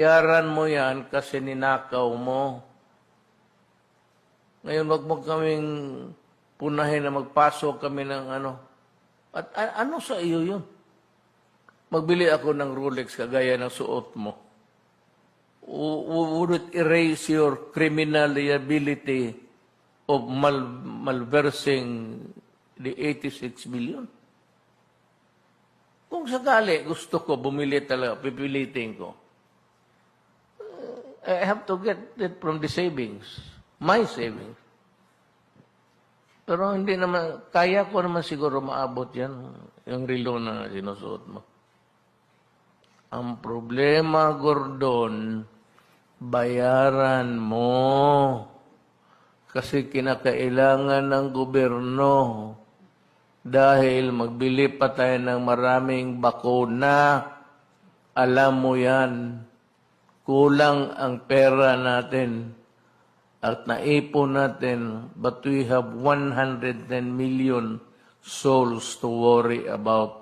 Yaran mo yan kasi ninakaw mo. Ngayon, wag mo kaming punahin na magpasok kami ng ano. At ano sa iyo yun? Magbili ako ng Rolex kagaya ng suot mo. Would it erase your criminal liability of malversing the 86 million? Kung sakali gusto ko bumili talaga, pipilitin ko. I have to get it from the savings, my savings. Pero hindi naman, kaya ko naman siguro maabot yan, yung relo na sinusuot mo. Ang problema, Gordon, bayaran mo. Kasi kinakailangan ng gobyerno. Dahil magbili pa tayo ng maraming bakuna. Alam mo yan. Kulang ang pera natin. At naipon natin. But we have 110 million souls to worry about.